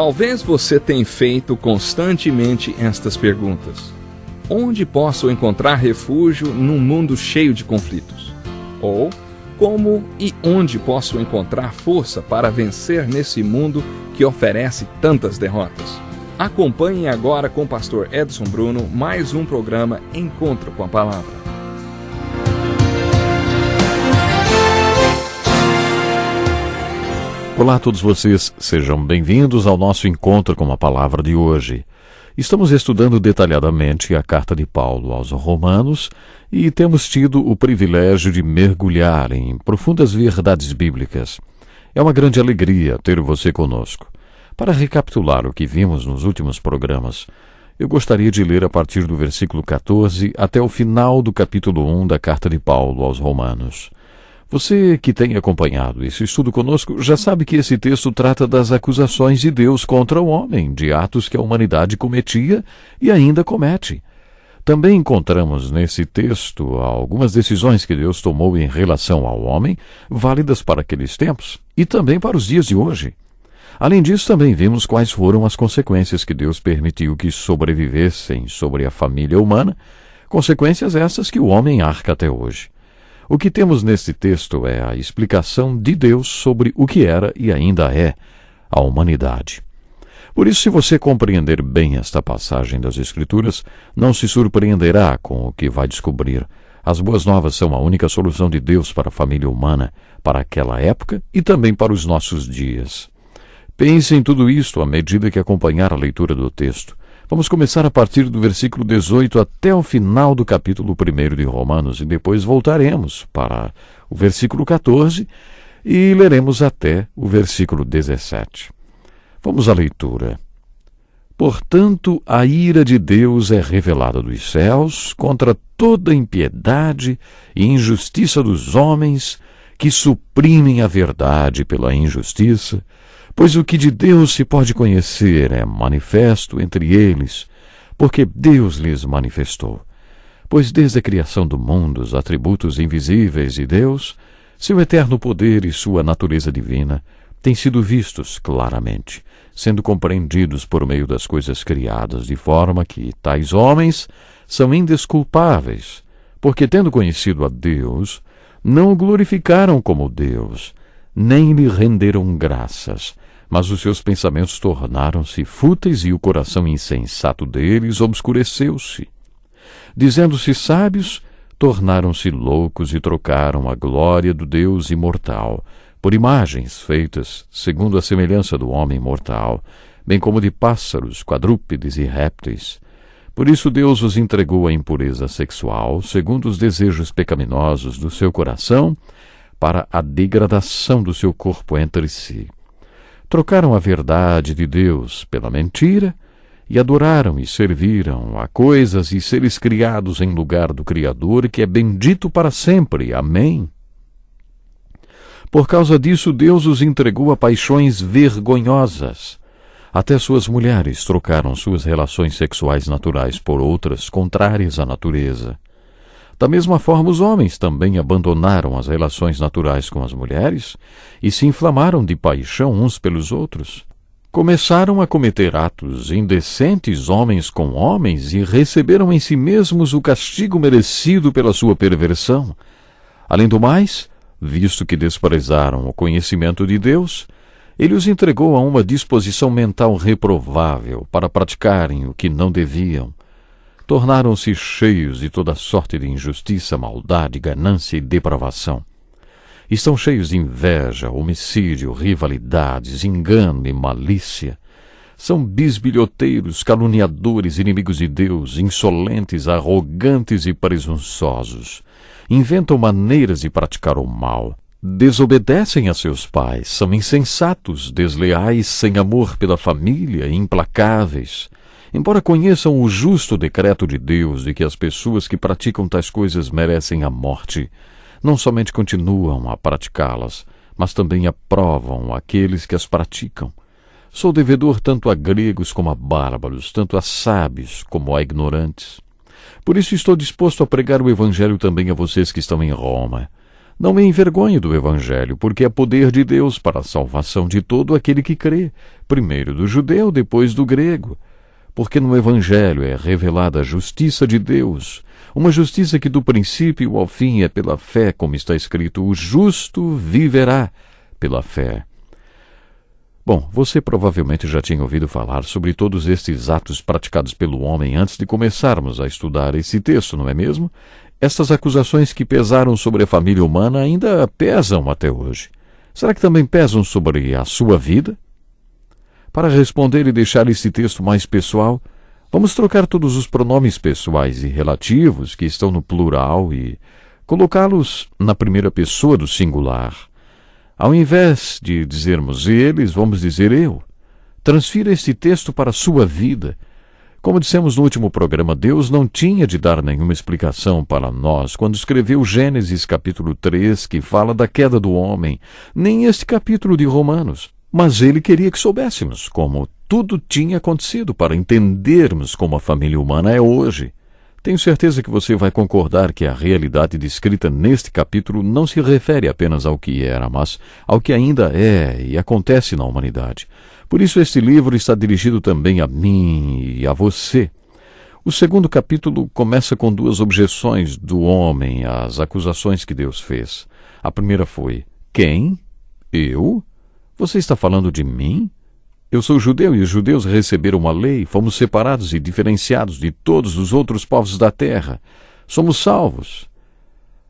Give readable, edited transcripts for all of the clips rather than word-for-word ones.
Talvez você tenha feito constantemente estas perguntas. Onde posso encontrar refúgio num mundo cheio de conflitos? Ou, como e onde posso encontrar força para vencer nesse mundo que oferece tantas derrotas? Acompanhe agora com o pastor Edson Bruno mais um programa Encontro com a Palavra. Olá a todos vocês, sejam bem-vindos ao nosso Encontro com a Palavra de hoje. Estamos estudando detalhadamente a carta de Paulo aos Romanos e temos tido o privilégio de mergulhar em profundas verdades bíblicas. É uma grande alegria ter você conosco. Para recapitular o que vimos nos últimos programas, eu gostaria de ler a partir do versículo 14 até o final do capítulo 1 da carta de Paulo aos Romanos. Você que tem acompanhado esse estudo conosco já sabe que esse texto trata das acusações de Deus contra o homem, de atos que a humanidade cometia e ainda comete. Também encontramos nesse texto algumas decisões que Deus tomou em relação ao homem, válidas para aqueles tempos e também para os dias de hoje. Além disso, também vimos quais foram as consequências que Deus permitiu que sobrevivessem sobre a família humana, consequências essas que o homem arca até hoje. O que temos neste texto é a explicação de Deus sobre o que era e ainda é a humanidade. Por isso, se você compreender bem esta passagem das Escrituras, não se surpreenderá com o que vai descobrir. As boas novas são a única solução de Deus para a família humana, para aquela época e também para os nossos dias. Pense em tudo isto à medida que acompanhar a leitura do texto. Vamos começar a partir do versículo 18 até o final do capítulo 1 de Romanos e depois voltaremos para o versículo 14 e leremos até o versículo 17. Vamos à leitura. Portanto, a ira de Deus é revelada dos céus contra toda impiedade e injustiça dos homens que suprimem a verdade pela injustiça, pois o que de Deus se pode conhecer é manifesto entre eles, porque Deus lhes manifestou. Pois desde a criação do mundo, os atributos invisíveis de Deus, seu eterno poder e sua natureza divina, têm sido vistos claramente, sendo compreendidos por meio das coisas criadas, de forma que tais homens são indesculpáveis, porque tendo conhecido a Deus, não o glorificaram como Deus, nem lhe renderam graças, mas os seus pensamentos tornaram-se fúteis e o coração insensato deles obscureceu-se. Dizendo-se sábios, tornaram-se loucos e trocaram a glória do Deus imortal por imagens feitas segundo a semelhança do homem mortal, bem como de pássaros, quadrúpedes e répteis. Por isso Deus os entregou à impureza sexual, segundo os desejos pecaminosos do seu coração, para a degradação do seu corpo entre si. Trocaram a verdade de Deus pela mentira e adoraram e serviram a coisas e seres criados em lugar do Criador, que é bendito para sempre. Amém. Por causa disso, Deus os entregou a paixões vergonhosas. Até suas mulheres trocaram suas relações sexuais naturais por outras contrárias à natureza. Da mesma forma, os homens também abandonaram as relações naturais com as mulheres e se inflamaram de paixão uns pelos outros. Começaram a cometer atos indecentes homens com homens e receberam em si mesmos o castigo merecido pela sua perversão. Além do mais, visto que desprezaram o conhecimento de Deus, ele os entregou a uma disposição mental reprovável para praticarem o que não deviam. Tornaram-se cheios de toda sorte de injustiça, maldade, ganância e depravação. Estão cheios de inveja, homicídio, rivalidades, engano e malícia. São bisbilhoteiros, caluniadores, inimigos de Deus, insolentes, arrogantes e presunçosos. Inventam maneiras de praticar o mal. Desobedecem a seus pais, são insensatos, desleais, sem amor pela família, implacáveis. Embora conheçam o justo decreto de Deus de que as pessoas que praticam tais coisas merecem a morte, não somente continuam a praticá-las, mas também aprovam aqueles que as praticam. Sou devedor tanto a gregos como a bárbaros, tanto a sábios como a ignorantes. Por isso estou disposto a pregar o Evangelho também a vocês que estão em Roma. Não me envergonhe do Evangelho, porque é poder de Deus para a salvação de todo aquele que crê, primeiro do judeu, depois do grego. Porque no Evangelho é revelada a justiça de Deus, uma justiça que do princípio ao fim é pela fé, como está escrito, o justo viverá pela fé. Bom, você provavelmente já tinha ouvido falar sobre todos estes atos praticados pelo homem antes de começarmos a estudar esse texto, não é mesmo? Estas acusações que pesaram sobre a família humana ainda pesam até hoje. Será que também pesam sobre a sua vida? Para responder e deixar esse texto mais pessoal, vamos trocar todos os pronomes pessoais e relativos que estão no plural e colocá-los na primeira pessoa do singular. Ao invés de dizermos eles, vamos dizer eu. Transfira este texto para a sua vida. Como dissemos no último programa, Deus não tinha de dar nenhuma explicação para nós quando escreveu Gênesis capítulo 3, que fala da queda do homem, nem este capítulo de Romanos. Mas ele queria que soubéssemos como tudo tinha acontecido para entendermos como a família humana é hoje. Tenho certeza que você vai concordar que a realidade descrita neste capítulo não se refere apenas ao que era, mas ao que ainda é e acontece na humanidade. Por isso este livro está dirigido também a mim e a você. O segundo capítulo começa com duas objeções do homem às acusações que Deus fez. A primeira foi: quem? Eu? Você está falando de mim? Eu sou judeu e os judeus receberam uma lei, fomos separados e diferenciados de todos os outros povos da terra. Somos salvos.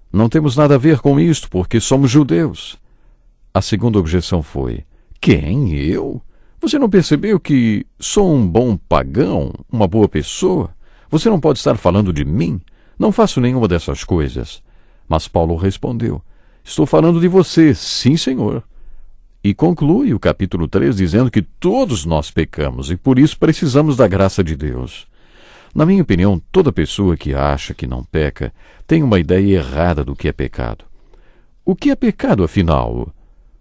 Não temos nada a ver com isto, porque somos judeus. A segunda objeção foi: quem? Eu? Você não percebeu que sou um bom pagão, uma boa pessoa? Você não pode estar falando de mim? Não faço nenhuma dessas coisas. Mas Paulo respondeu: estou falando de você, sim, Senhor. E conclui o capítulo 3 dizendo que todos nós pecamos e por isso precisamos da graça de Deus. Na minha opinião, toda pessoa que acha que não peca tem uma ideia errada do que é pecado. O que é pecado, afinal?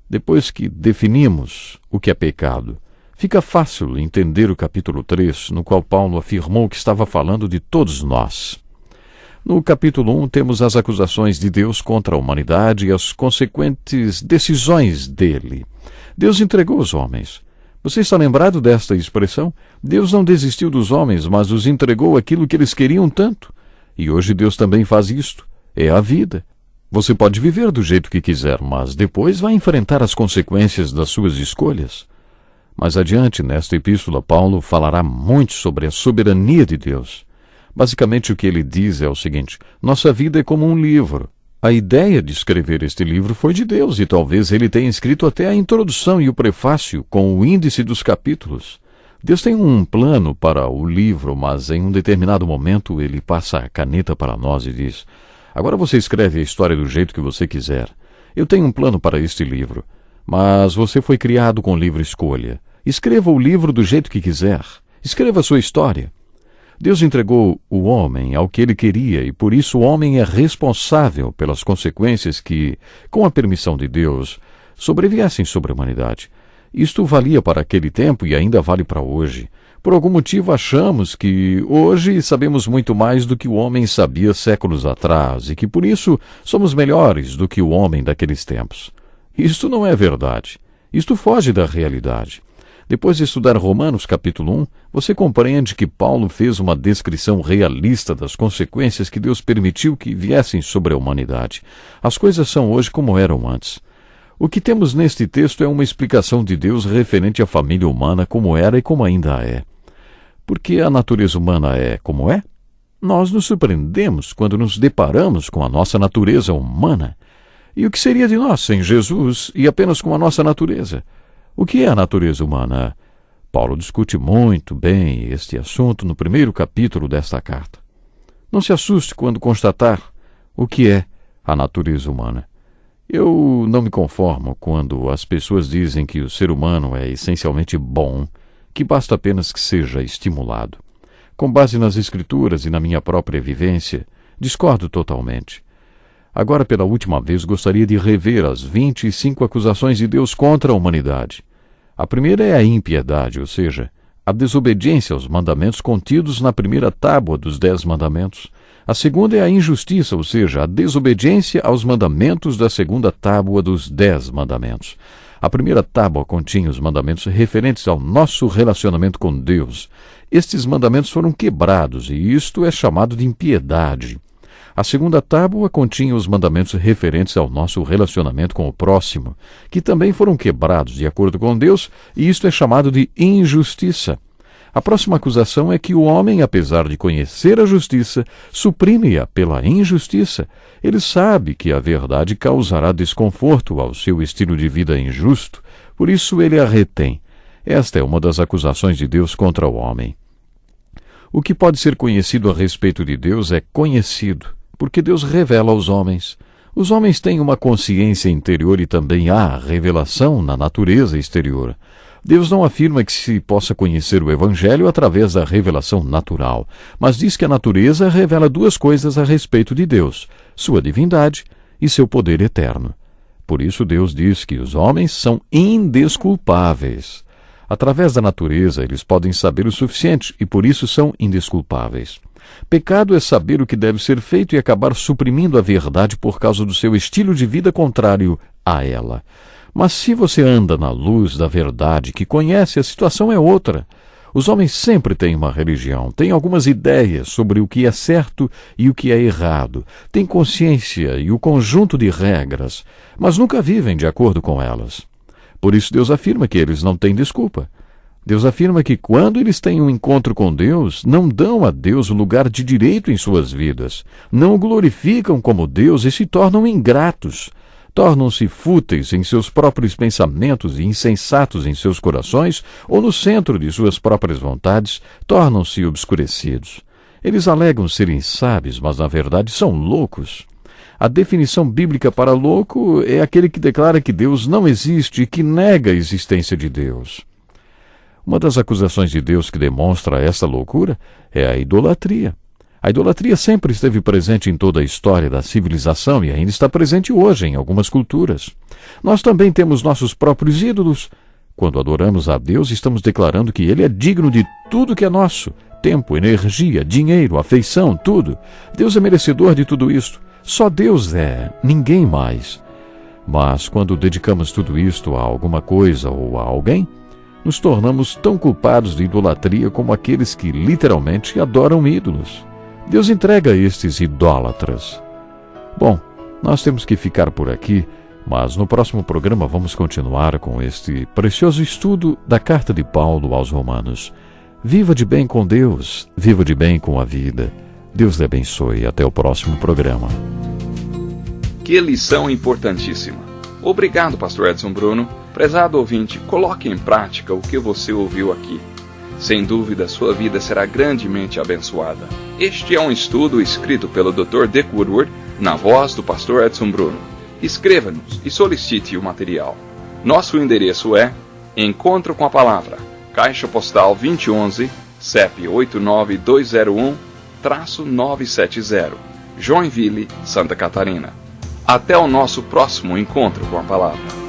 Depois que definimos o que é pecado, fica fácil entender o capítulo 3, no qual Paulo afirmou que estava falando de todos nós. No capítulo 1 temos as acusações de Deus contra a humanidade e as consequentes decisões dele. Deus entregou os homens. Você está lembrado desta expressão? Deus não desistiu dos homens, mas os entregou aquilo que eles queriam tanto. E hoje Deus também faz isto. É a vida. Você pode viver do jeito que quiser, mas depois vai enfrentar as consequências das suas escolhas. Mais adiante, nesta epístola, Paulo falará muito sobre a soberania de Deus. Basicamente, o que ele diz é o seguinte: nossa vida é como um livro. A ideia de escrever este livro foi de Deus e talvez ele tenha escrito até a introdução e o prefácio com o índice dos capítulos. Deus tem um plano para o livro, mas em um determinado momento ele passa a caneta para nós e diz: agora você escreve a história do jeito que você quiser. Eu tenho um plano para este livro, mas você foi criado com livre escolha. Escreva o livro do jeito que quiser. Escreva a sua história. Deus entregou o homem ao que ele queria e por isso o homem é responsável pelas consequências que, com a permissão de Deus, sobreviessem sobre a humanidade. Isto valia para aquele tempo e ainda vale para hoje. Por algum motivo achamos que hoje sabemos muito mais do que o homem sabia séculos atrás e que por isso somos melhores do que o homem daqueles tempos. Isto não é verdade. Isto foge da realidade. Depois de estudar Romanos capítulo 1, você compreende que Paulo fez uma descrição realista das consequências que Deus permitiu que viessem sobre a humanidade. As coisas são hoje como eram antes. O que temos neste texto é uma explicação de Deus referente à família humana como era e como ainda é. Por que a natureza humana é como é? Nós nos surpreendemos quando nos deparamos com a nossa natureza humana. E o que seria de nós sem Jesus e apenas com a nossa natureza? O que é a natureza humana? Paulo discute muito bem este assunto no primeiro capítulo desta carta. Não se assuste quando constatar o que é a natureza humana. Eu não me conformo quando as pessoas dizem que o ser humano é essencialmente bom, que basta apenas que seja estimulado. Com base nas Escrituras e na minha própria vivência, discordo totalmente. Agora, pela última vez, gostaria de rever as 25 acusações de Deus contra a humanidade. A primeira é a impiedade, ou seja, a desobediência aos mandamentos contidos na primeira tábua dos 10 mandamentos. A segunda é a injustiça, ou seja, a desobediência aos mandamentos da segunda tábua dos 10 mandamentos. A primeira tábua continha os mandamentos referentes ao nosso relacionamento com Deus. Estes mandamentos foram quebrados e isto é chamado de impiedade. A segunda tábua continha os mandamentos referentes ao nosso relacionamento com o próximo, que também foram quebrados de acordo com Deus, e isto é chamado de injustiça. A próxima acusação é que o homem, apesar de conhecer a justiça, suprime-a pela injustiça. Ele sabe que a verdade causará desconforto ao seu estilo de vida injusto, por isso ele a retém. Esta é uma das acusações de Deus contra o homem. O que pode ser conhecido a respeito de Deus é conhecido, porque Deus revela aos homens. Os homens têm uma consciência interior e também há revelação na natureza exterior. Deus não afirma que se possa conhecer o Evangelho através da revelação natural, mas diz que a natureza revela duas coisas a respeito de Deus, sua divindade e seu poder eterno. Por isso Deus diz que os homens são indesculpáveis. Através da natureza eles podem saber o suficiente e por isso são indesculpáveis. Pecado é saber o que deve ser feito e acabar suprimindo a verdade por causa do seu estilo de vida contrário a ela. Mas se você anda na luz da verdade que conhece, a situação é outra. Os homens sempre têm uma religião, têm algumas ideias sobre o que é certo e o que é errado, têm consciência e o conjunto de regras, mas nunca vivem de acordo com elas. Por isso Deus afirma que eles não têm desculpa. Deus afirma que quando eles têm um encontro com Deus, não dão a Deus o lugar de direito em suas vidas, não o glorificam como Deus e se tornam ingratos. Tornam-se fúteis em seus próprios pensamentos e insensatos em seus corações, ou no centro de suas próprias vontades, tornam-se obscurecidos. Eles alegam serem sábios, mas na verdade são loucos. A definição bíblica para louco é aquele que declara que Deus não existe e que nega a existência de Deus. Uma das acusações de Deus que demonstra essa loucura é a idolatria. A idolatria sempre esteve presente em toda a história da civilização e ainda está presente hoje em algumas culturas. Nós também temos nossos próprios ídolos. Quando adoramos a Deus, estamos declarando que Ele é digno de tudo que é nosso. Tempo, energia, dinheiro, afeição, tudo. Deus é merecedor de tudo isto. Só Deus é, ninguém mais. Mas quando dedicamos tudo isto a alguma coisa ou a alguém, nos tornamos tão culpados de idolatria como aqueles que literalmente adoram ídolos. Deus entrega a estes idólatras. Bom, nós temos que ficar por aqui, mas no próximo programa vamos continuar com este precioso estudo da carta de Paulo aos Romanos. Viva de bem com Deus, viva de bem com a vida. Deus lhe abençoe. Até o próximo programa. Que lição importantíssima. Obrigado, Pastor Edson Bruno. Prezado ouvinte, coloque em prática o que você ouviu aqui. Sem dúvida, sua vida será grandemente abençoada. Este é um estudo escrito pelo Dr. Dick Woodward, na voz do Pastor Edson Bruno. Escreva-nos e solicite o material. Nosso endereço é Encontro com a Palavra, Caixa Postal 2011, CEP 89201-970, Joinville, Santa Catarina. Até o nosso próximo Encontro com a Palavra.